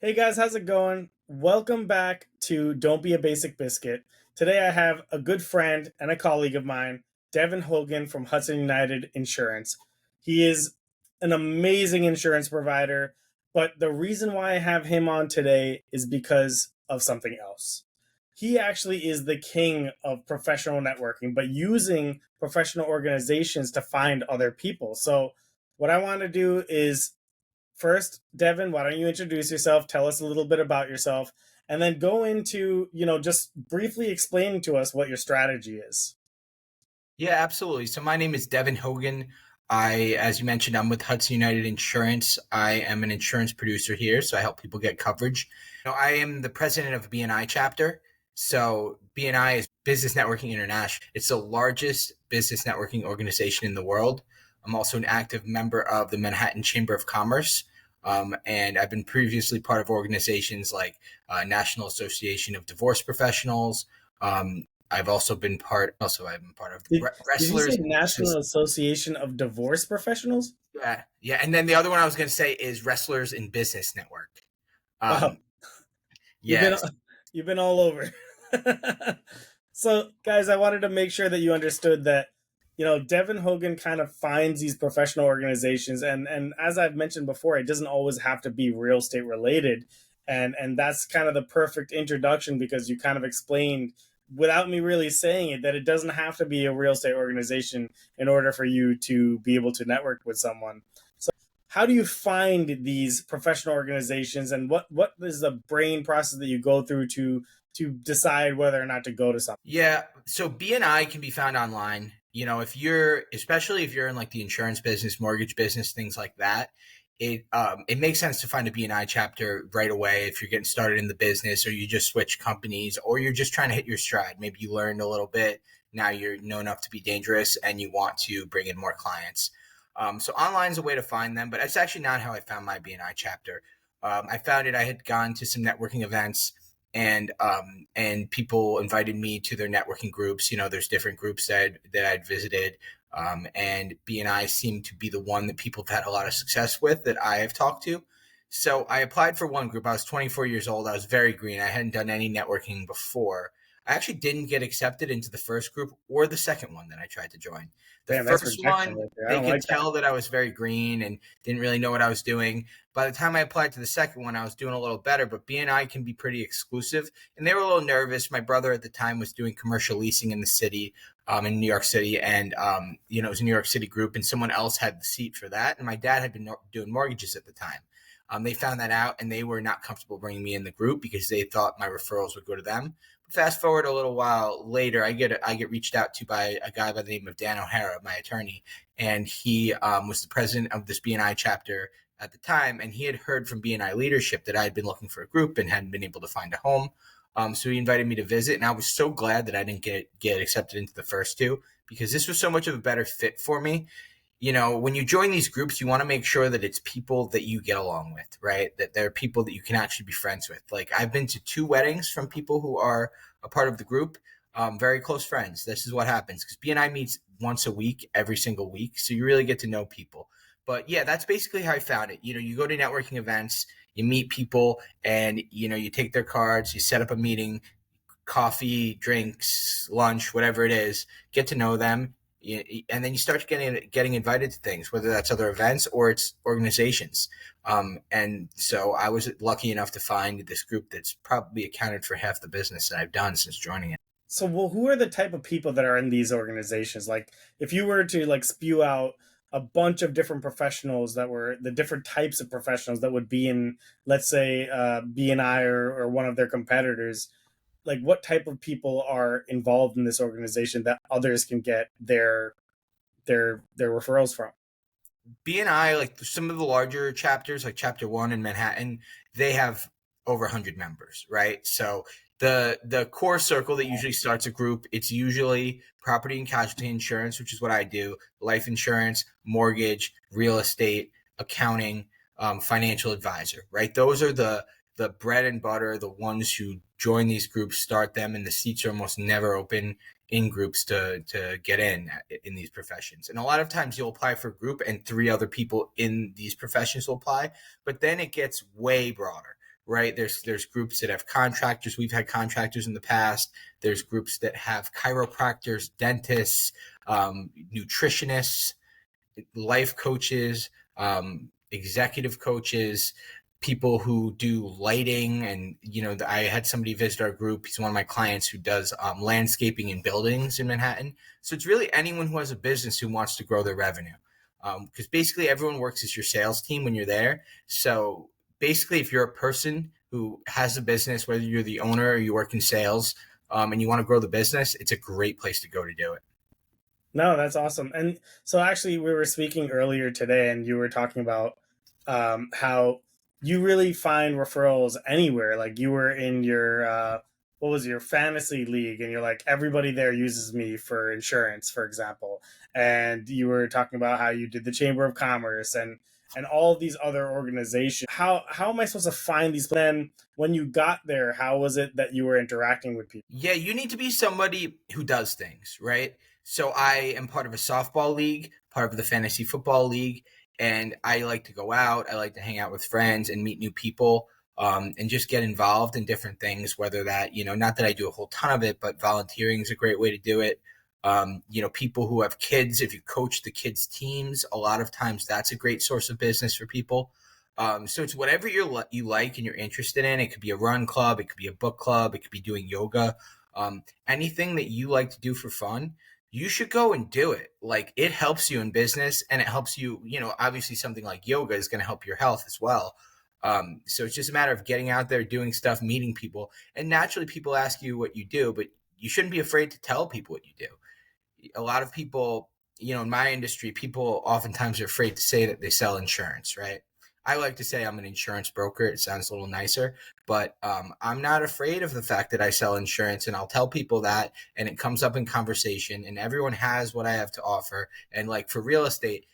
Hey guys, how's it going? Welcome back to Don't Be a Basic Biscuit. Today I have a good friend and a colleague of mine, Devin Hogan from Hudson United Insurance. He is an amazing insurance provider, but the reason why I have him on today is because of something else. He actually is the king of professional networking, but using professional organizations to find other people. So, what I want to do is first, Devin, why don't you introduce yourself? Tell us a little bit about yourself, and then go into, just briefly explaining to us what your strategy is. Yeah, absolutely. So my name is Devin Hogan. As you mentioned, I'm with Hudson United Insurance. I am an insurance producer here, so I help people get coverage. I am the president of BNI chapter. So BNI is Business Networking International. It's the largest business networking organization in the world. I'm also an active member of the Manhattan Chamber of Commerce. And I've been previously part of organizations like National Association of Divorce Professionals, I've been part of Did you say Wrestlers. National Association of Divorce Professionals? Yeah, yeah. And then the other one I was going to say is Wrestlers in Business Network. Wow, Um, you've been yes. you've been all over. So, guys, I wanted to make sure that you understood that Devin Hogan kind of finds these professional organizations, and as I've mentioned before, it doesn't always have to be real estate related, and that's kind of the perfect introduction because you kind of explained without me really saying it that it doesn't have to be a real estate organization in order for you to be able to network with someone. So how do you find these professional organizations, and what is the brain process that you go through to decide whether or not to go to something? Yeah. So BNI can be found online. Especially if you're in like the insurance business, mortgage business, things like that. It makes sense to find a BNI chapter right away if you're getting started in the business, or you just switch companies, or you're just trying to hit your stride. Maybe you learned a little bit. Now you're know enough to be dangerous, and you want to bring in more clients. So online is a way to find them, but that's actually not how I found my BNI chapter. I found it. I had gone to some networking events, and people invited me to their networking groups. There's different groups that I'd visited, and BNI seemed to be the one that people have had a lot of success with that I have talked to. So I applied for one group. I was 24 years old. I was very green. I hadn't done any networking before. I actually didn't get accepted into the first group or the second one that I tried to join. The Damn, that's first rejection one, right there. I they don't could like that. tell that I was very green and didn't really know what I was doing. By the time I applied to the second one, I was doing a little better, but BNI can be pretty exclusive. And they were a little nervous. My brother at the time was doing commercial leasing in the city, in New York City. And, it was a New York City group, and someone else had the seat for that. And my dad had been doing mortgages at the time. They found that out, and they were not comfortable bringing me in the group because they thought my referrals would go to them. Fast forward a little while later, I get reached out to by a guy by the name of Dan O'Hara, my attorney, and he was the president of this BNI chapter at the time, and he had heard from BNI leadership that I had been looking for a group and hadn't been able to find a home. So he invited me to visit, and I was so glad that I didn't get accepted into the first two because this was so much of a better fit for me. When you join these groups, you want to make sure that it's people that you get along with, right? That they're people that you can actually be friends with. Like I've been to two weddings from people who are a part of the group, very close friends. This is what happens because BNI meets once a week, every single week. So you really get to know people. But yeah, that's basically how I found it. You go to networking events, you meet people, and, you take their cards, you set up a meeting, coffee, drinks, lunch, whatever it is, get to know them, and then you start getting invited to things, whether that's other events or it's organizations. And so I was lucky enough to find this group that's probably accounted for half the business that I've done since joining it. So, well, who are the type of people that are in these organizations? Like, if you were to like spew out a bunch of different professionals that were the different types of professionals that would be in, let's say, BNI or one of their competitors, like what type of people are involved in this organization that others can get their referrals from? BNI, like some of the larger chapters, like Chapter One in Manhattan, they have over 100 members, right? So the core circle that usually starts a group, it's usually property and casualty insurance, which is what I do, life insurance, mortgage, real estate, accounting, financial advisor, right? Those are the bread and butter, the ones who join these groups, start them, and the seats are almost never open in groups to get in these professions. And a lot of times you'll apply for a group and three other people in these professions will apply, but then it gets way broader, right? There's groups that have contractors. We've had contractors in the past. There's groups that have chiropractors, dentists, nutritionists, life coaches, executive coaches, people who do lighting. And, I had somebody visit our group. He's one of my clients who does landscaping and buildings in Manhattan. So it's really anyone who has a business who wants to grow their revenue. Because basically everyone works as your sales team when you're there. So basically, if you're a person who has a business, whether you're the owner or you work in sales, and you want to grow the business, it's a great place to go to do it. No, that's awesome. And so actually, we were speaking earlier today, and you were talking about how you really find referrals anywhere. Like you were in your what was it, your fantasy league, and you're like, everybody there uses me for insurance, for example. And you were talking about how you did the Chamber of Commerce and all of these other organizations. How am I supposed to find these? Then when you got there, how was it that you were interacting with people? Yeah, you need to be somebody who does things, right? So I am part of a softball league, part of the fantasy football league, and I like to go out. I like to hang out with friends and meet new people, and just get involved in different things, whether that, not that I do a whole ton of it, but volunteering is a great way to do it. People who have kids, if you coach the kids' teams, a lot of times that's a great source of business for people. So it's whatever you like and you're interested in. It could be a run club, it could be a book club, it could be doing yoga. Anything that you like to do for fun, you should go and do it. Like it helps you in business, and it helps you, obviously something like yoga is going to help your health as well. So it's just a matter of getting out there, doing stuff, meeting people. And naturally people ask you what you do, but you shouldn't be afraid to tell people what you do. A lot of people, in my industry, people oftentimes are afraid to say that they sell insurance, right? I like to say I'm an insurance broker. It sounds a little nicer, but I'm not afraid of the fact that I sell insurance, and I'll tell people that, and it comes up in conversation, and everyone has what I have to offer. And like for real estate,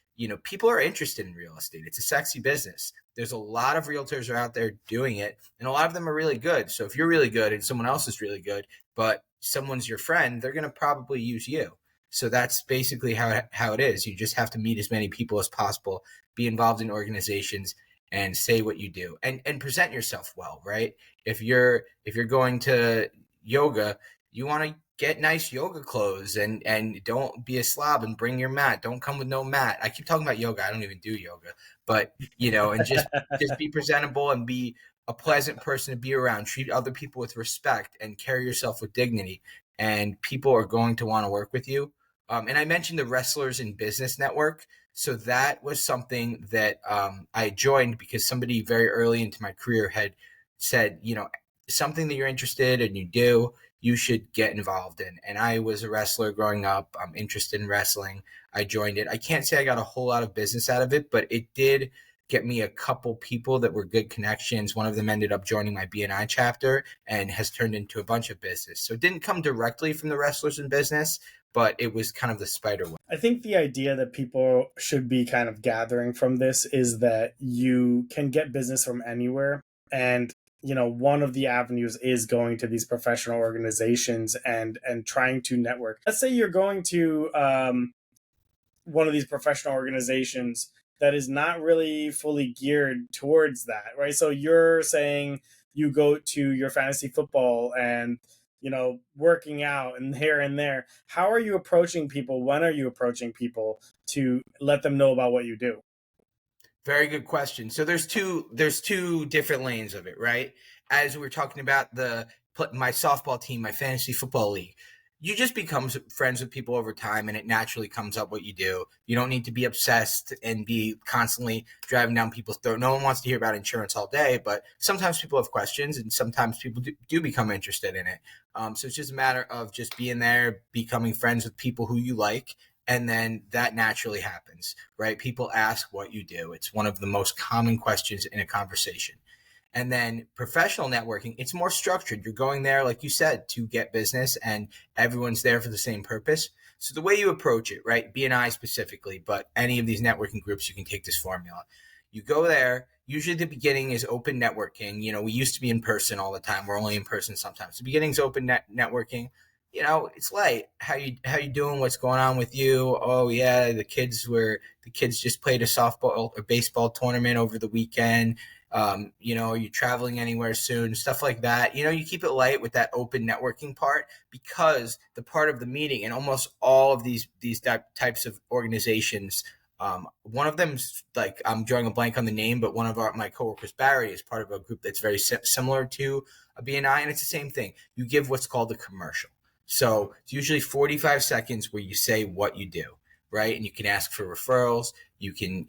people are interested in real estate. It's a sexy business. There's a lot of realtors are out there doing it, and a lot of them are really good. So if you're really good and someone else is really good, but someone's your friend, they're going to probably use you. So that's basically how it is. You just have to meet as many people as possible, be involved in organizations, and say what you do, and present yourself well, right? If you're going to yoga, you want to get nice yoga clothes, and don't be a slob and bring your mat. Don't come with no mat. I keep talking about yoga. I don't even do yoga, but and just be presentable and be a pleasant person to be around. Treat other people with respect and carry yourself with dignity, and people are going to want to work with you. And I mentioned the Wrestlers in Business Network. So that was something that I joined because somebody very early into my career had said, something that you're interested in, you do, you should get involved in. And I was a wrestler growing up. I'm interested in wrestling. I joined it. I can't say I got a whole lot of business out of it, but it did get me a couple people that were good connections. One of them ended up joining my BNI chapter and has turned into a bunch of business. So it didn't come directly from the Wrestlers in Business, but it was kind of the spider web. I think the idea that people should be kind of gathering from this is that you can get business from anywhere. And, one of the avenues is going to these professional organizations and trying to network. Let's say you're going to one of these professional organizations that is not really fully geared towards that, right? So you're saying you go to your fantasy football and working out and here and there. How are you approaching people? When are you approaching people to let them know about what you do? Very good question. So there's two different lanes of it, right? As we're talking about my softball team, my fantasy football league, you just become friends with people over time, and it naturally comes up what you do. You don't need to be obsessed and be constantly driving down people's throat. No one wants to hear about insurance all day, but sometimes people have questions, and sometimes people do become interested in it. So it's just a matter of just being there, becoming friends with people who you like, and then that naturally happens, right? People ask what you do. It's one of the most common questions in a conversation. And then professional networking, it's more structured. You're going there, like you said, to get business, and everyone's there for the same purpose. So the way you approach it, right? BNI specifically, but any of these networking groups, you can take this formula. You go there. Usually the beginning is open networking. We used to be in person all the time. We're only in person sometimes. The beginning is open networking. It's light. How you doing? What's going on with you? Oh yeah, the kids just played a softball or baseball tournament over the weekend. Are you traveling anywhere soon? Stuff like that. You keep it light with that open networking part, because the part of the meeting and almost all of these types of organizations. One of them's like, I'm drawing a blank on the name, but one of my coworkers, Barry, is part of a group that's very similar to a BNI, and it's the same thing. You give what's called a commercial. So it's usually 45 seconds where you say what you do, right? And you can ask for referrals. You can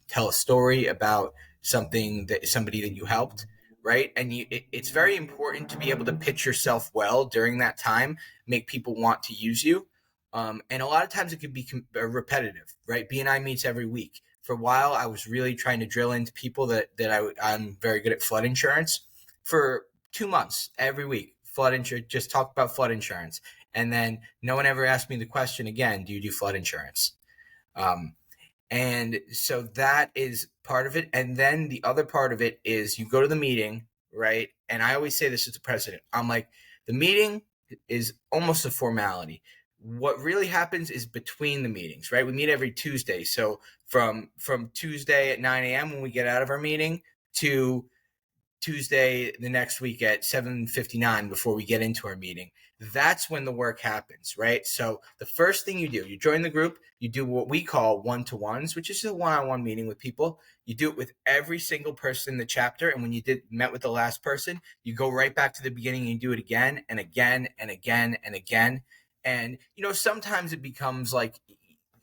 tell a story about somebody that you helped, right? And it's very important to be able to pitch yourself well during that time, make people want to use you. And a lot of times it could be repetitive, right? BNI meets every week. For a while, I was really trying to drill into people that I'm very good at flood insurance. For 2 months, every week, flood insurance, just talk about flood insurance. And then no one ever asked me the question again, do you do flood insurance? Um, and so that is part of it. And then the other part of it is you go to the meeting, right? And I always say this as the president. I'm like, the meeting is almost a formality. What really happens is between the meetings, right? We meet every Tuesday. So from Tuesday at 9 a.m. when we get out of our meeting to Tuesday the next week at 7:59 before we get into our meeting. That's when the work happens, right? So the first thing you do, you join the group, you do what we call one-to-ones, which is a one-on-one meeting with people. You do it with every single person in the chapter, and when you met with the last person, you go right back to the beginning and you do it again and again and again and again. And sometimes it becomes like,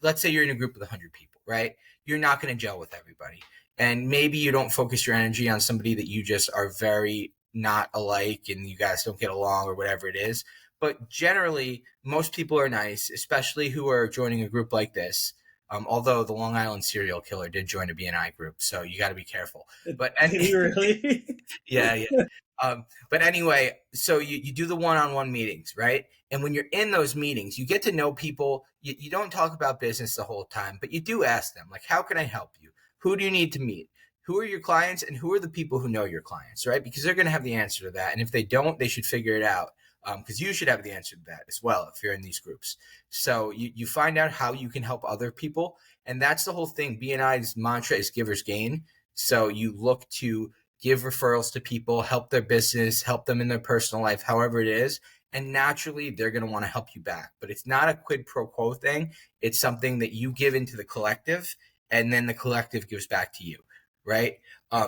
let's say you're in a group with 100 people, right? You're not going to gel with everybody. And maybe you don't focus your energy on somebody that you just are very not alike and you guys don't get along or whatever it is. But generally, most people are nice, especially who are joining a group like this. Although the Long Island serial killer did join a BNI group, so you got to be careful. But Did he really? yeah, yeah. But anyway, so you do the one-on-one meetings, right? And when you're in those meetings, you get to know people. You don't talk about business the whole time, but you do ask them, like, how can I help you? Who do you need to meet? Who are your clients, and who are the people who know your clients, right? Because they're going to have the answer to that. And if they don't, they should figure it out, because you should have the answer to that as well if you're in these groups. So you find out how you can help other people. And that's the whole thing. BNI's mantra is givers gain. So you look to give referrals to people, help their business, help them in their personal life, however it is. And naturally, they're going to want to help you back. But it's not a quid pro quo thing. It's something that you give into the collective, and then the collective gives back to you, right?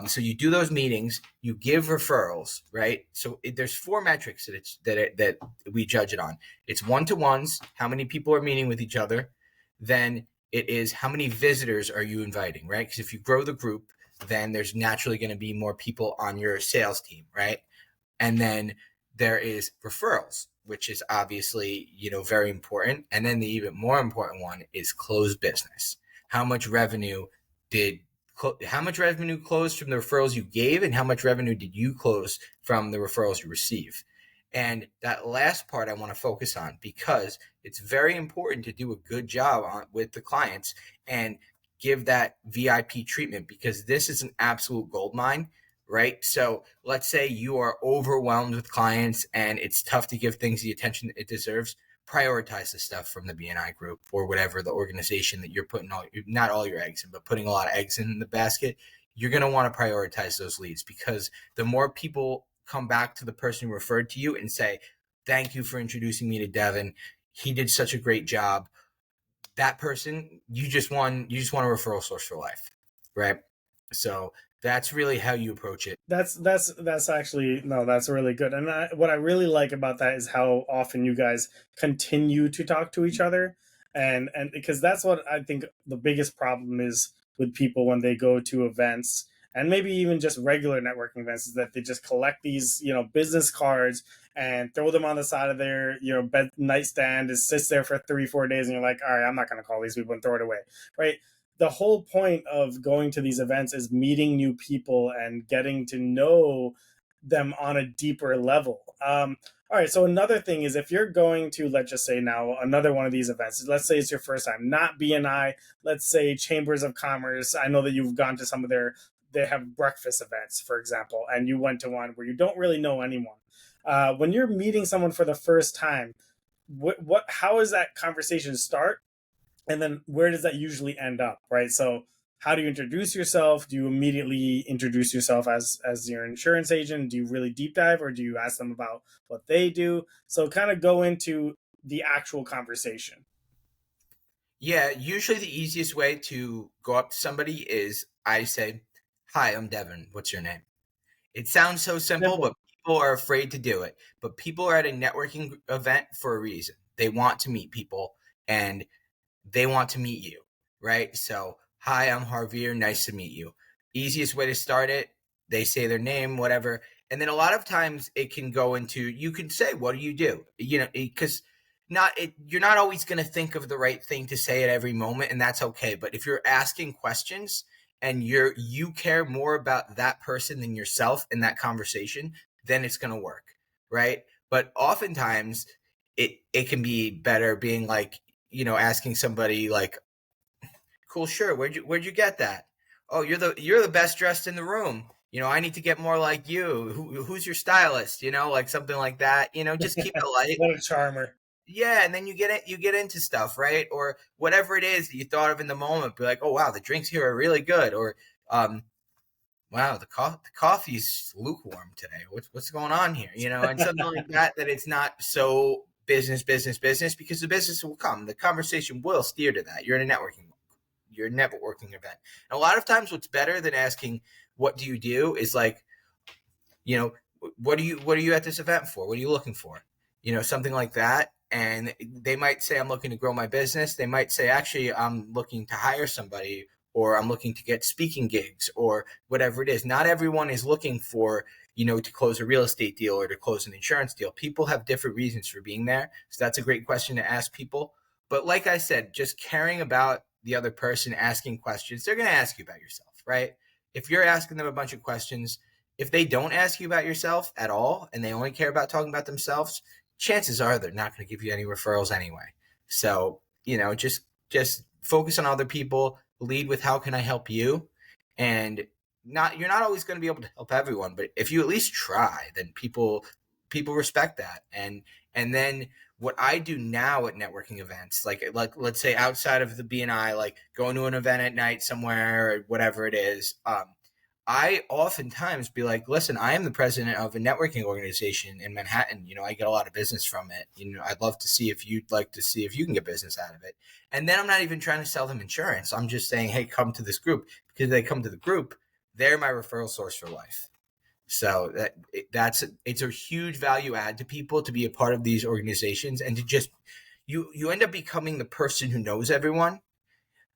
So you do those meetings, you give referrals, right? So there's 4 metrics that we judge it on. It's one-to-ones, how many people are meeting with each other. Then it is how many visitors are you inviting, right? Because if you grow the group, then there's naturally going to be more people on your sales team, right? And then there is referrals, which is obviously, very important. And then the even more important one is closed business. How much revenue closed from the referrals you gave, and how much revenue did you close from the referrals you receive? And that last part I want to focus on, because it's very important to do a good job with the clients and give that VIP treatment, because this is an absolute gold mine, right? So let's say you are overwhelmed with clients and it's tough to give things the attention it deserves. Prioritize the stuff from the BNI group or whatever the organization that you're putting not all your eggs in, but putting a lot of eggs in the basket. You're going to want to prioritize those leads, because the more people come back to the person who referred to you and say, thank you for introducing me to Devin. He did such a great job. That person, you just want a referral source for life, right? So that's really how you approach it. That's actually, no, that's really good. And what I really like about that is how often you guys continue to talk to each other, and because that's what I think the biggest problem is with people when they go to events, and maybe even just regular networking events, is that they just collect these business cards and throw them on the side of their bed nightstand. It sits there for 3-4 days, and you're like, all right, I'm not going to call these people and throw it away, right? The whole point of going to these events is meeting new people and getting to know them on a deeper level. All right. So another thing is, if you're going to, let's just say now, another one of these events, let's say it's your first time, not BNI, let's say Chambers of Commerce. I know that you've gone to some of they have breakfast events, for example, and you went to one where you don't really know anyone. When you're meeting someone for the first time, how does that conversation start? And then where does that usually end up, right? So how do you introduce yourself? Do you immediately introduce yourself as your insurance agent? Do you really deep dive, or do you ask them about what they do? So kind of go into the actual conversation. Yeah, usually the easiest way to go up to somebody is I say, "Hi, I'm Devin. What's your name?" It sounds so simple, but Simple. people are afraid to do it. But people are at a networking event for a reason. They want to meet people and they want to meet you, right? So, hi, I'm Harveer. Nice to meet you. Easiest way to start it, they say their name, whatever. And then a lot of times it can go into, you can say, what do you do? You know, because you're not always going to think of the right thing to say at every moment, and that's okay. But if you're asking questions and you care more about that person than yourself in that conversation, then it's going to work, right? But oftentimes it can be better being like, asking somebody like, cool, sure, where'd you get that? Oh, you're the best dressed in the room. I need to get more like you. Who's your stylist? Like something like that. Just keep it light. What a charmer. Yeah, and then you get into stuff, right? Or whatever it is that you thought of in the moment. Be like, oh wow, the drinks here are really good. Or wow, the coffee's lukewarm today. What's going on here? And something like that. That it's not so business, business, business, because the business will come. The conversation will steer to that. You're a networking event. And a lot of times, what's better than asking what do you do is like, you know, what are you at this event for? What are you looking for? Something like that. And they might say, I'm looking to grow my business. They might say, actually, I'm looking to hire somebody, or I'm looking to get speaking gigs, or whatever it is. Not everyone is looking for, to close a real estate deal or to close an insurance deal. People have different reasons for being there. So that's a great question to ask people. But like I said, just caring about the other person, asking questions, they're going to ask you about yourself, right? If you're asking them a bunch of questions, if they don't ask you about yourself at all and they only care about talking about themselves, chances are they're not going to give you any referrals anyway. So, just focus on other people, lead with how can I help you? And you're not always going to be able to help everyone, but if you at least try, then people respect that. And then what I do now at networking events, like let's say outside of the BNI, like going to an event at night somewhere or whatever it is, I oftentimes be like, listen, I am the president of a networking organization in Manhattan. I get a lot of business from it. I'd love to see if you'd like to see if you can get business out of it. And then I'm not even trying to sell them insurance. I'm just saying, hey, come to this group, because they come to the group. They're my referral source for life. So it's a huge value add to people to be a part of these organizations, and to just, you end up becoming the person who knows everyone.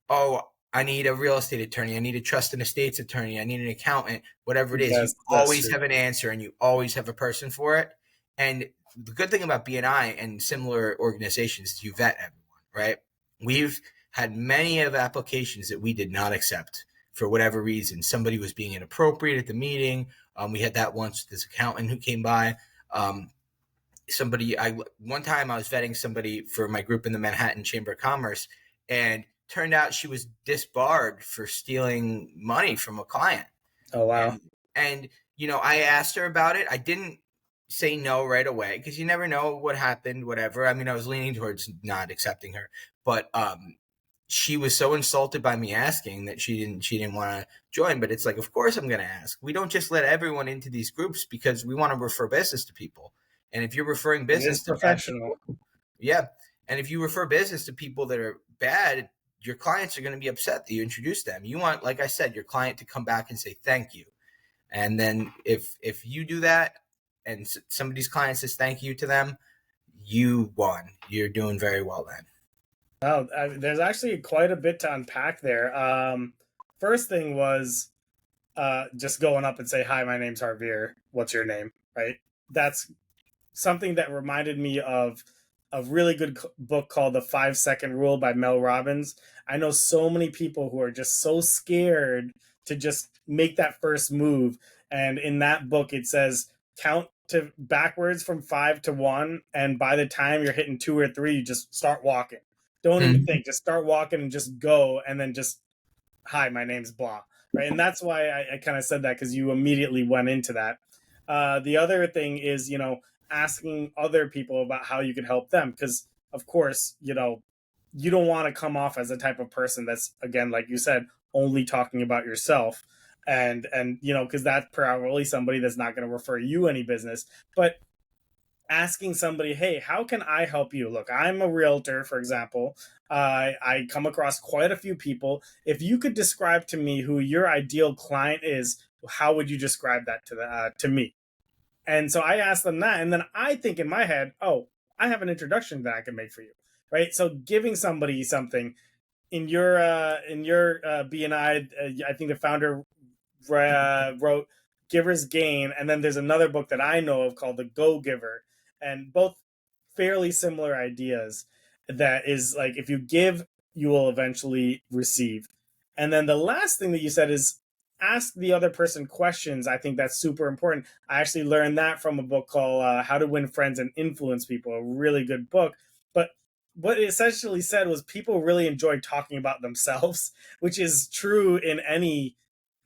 Oh, I need a real estate attorney. I need a trust and estates attorney. I need an accountant, whatever it is. You That's always true. have an answer and you always have a person for it. And the good thing about BNI and similar organizations is you vet everyone, right? We've had many of applications that we did not accept for whatever reason. Somebody was being inappropriate at the meeting. We had that once with this accountant who came by. One time I was vetting somebody for my group in the Manhattan Chamber of Commerce, and turned out she was disbarred for stealing money from a client. Oh wow. And I asked her about it. I didn't say no right away, because you never know what happened, whatever. I mean, I was leaning towards not accepting her, but she was so insulted by me asking that she didn't want to join. But it's like, of course I'm going to ask. We don't just let everyone into these groups because we want to refer business to people. And if you're referring It is business to bad professional. people, yeah. And if you refer business to people that are bad, your clients are going to be upset that you introduced them. You want, like I said, your client to come back and say thank you. And then if you do that and somebody's client says thank you to them, you won. You're doing very well then. Oh, there's actually quite a bit to unpack there. First thing was just going up and say, "Hi, my name's Harveer. What's your name?" Right. That's something that reminded me of a really good book called The 5 Second Rule by Mel Robbins. I know so many people who are just so scared to just make that first move. And in that book, it says count to backwards from 5 to 1. And by the time you're hitting 2 or 3, you just start walking. Don't even think, just start walking and just go. And then just, "Hi, my name's blah." Right. And that's why I kind of said that, because you immediately went into that. The other thing is, asking other people about how you can help them. Because, of course, you don't want to come off as a type of person that's, again, like you said, only talking about yourself. And because that's probably somebody that's not going to refer you any business. But asking somebody, hey, how can I help you? Look, I'm a realtor, for example. I come across quite a few people. If you could describe to me who your ideal client is, how would you describe that to me? And so I asked them that, and then I think in my head, oh, I have an introduction that I can make for you, right? So giving somebody something in your BNI, I think the founder wrote Giver's Gain, and then there's another book that I know of called The Go Giver, and both fairly similar ideas. That is like if you give, you will eventually receive. And then the last thing that you said is ask the other person questions. I think that's super important. I actually learned that from a book called How to Win Friends and Influence People, a really good book. But what it essentially said was people really enjoy talking about themselves, which is true in any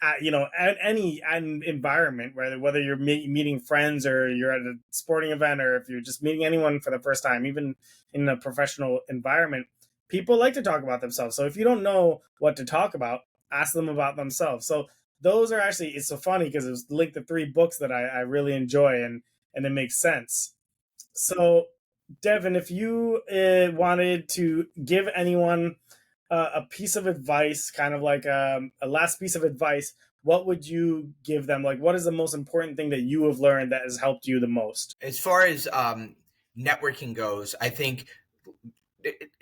at any environment, whether you're meeting friends or you're at a sporting event or if you're just meeting anyone for the first time, even in a professional environment, people like to talk about themselves. So if you don't know what to talk about, ask them about themselves. So those are actually, it's so funny because it was linked to three books that I really enjoy, and it makes sense. So, Devin, if you wanted to give anyone a piece of advice, kind of like a last piece of advice, what would you give them? Like, what is the most important thing that you have learned that has helped you the most? As far as networking goes, I think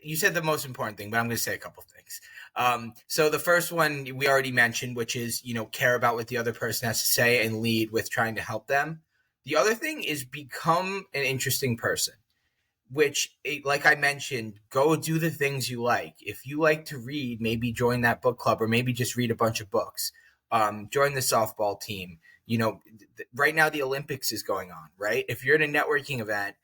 you said the most important thing, but I'm going to say a couple things. So the first one we already mentioned, which is, care about what the other person has to say and lead with trying to help them. The other thing is become an interesting person, which, like I mentioned, go do the things you like. If you like to read, maybe join that book club or maybe just read a bunch of books. Join the softball team. Right now the Olympics is going on, right? If you're at a networking event,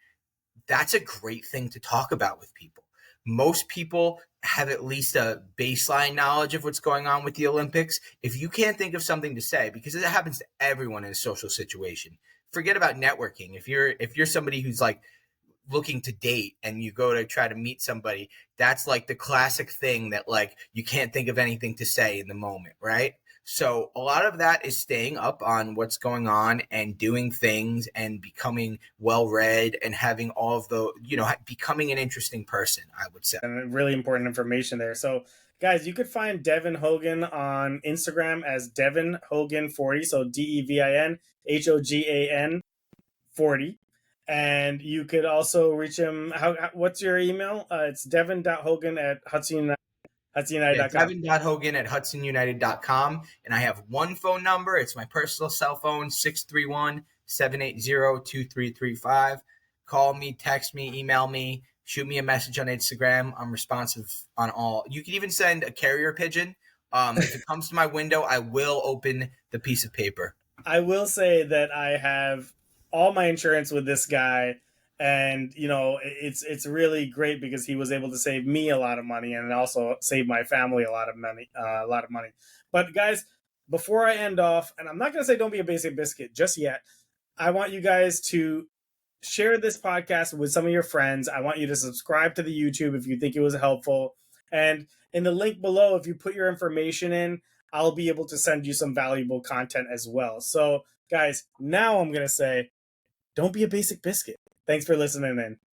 that's a great thing to talk about with people. Most people have at least a baseline knowledge of what's going on with the Olympics. If you can't think of something to say, because it happens to everyone in a social situation, forget about networking. If you're somebody who's like looking to date and you go to try to meet somebody, that's like the classic thing that like you can't think of anything to say in the moment, right? So a lot of that is staying up on what's going on and doing things and becoming well read and having all of the, becoming an interesting person, I would say. And really important information there. So, guys, you could find Devin Hogan on Instagram as Devin Hogan 40. So DEVIN HOGAN 40. And you could also reach him. What's your email? It's devin.hogan at Yeah, hudsonunited.com. Devin.Hogan at HudsonUnited.com. And I have one phone number. It's my personal cell phone, 631-780-2335. Call me, text me, email me, shoot me a message on Instagram. I'm responsive on all. You can even send a carrier pigeon. If it comes to my window, I will open the piece of paper. I will say that I have all my insurance with this guy, and it's really great because he was able to save me a lot of money and also save my family a lot of money, But guys, before I end off, and I'm not going to say don't be a basic biscuit just yet, I want you guys to share this podcast with some of your friends. I want you to subscribe to the YouTube if you think it was helpful. And in the link below, if you put your information in, I'll be able to send you some valuable content as well. So, guys, now I'm going to say, don't be a basic biscuit. Thanks for listening in.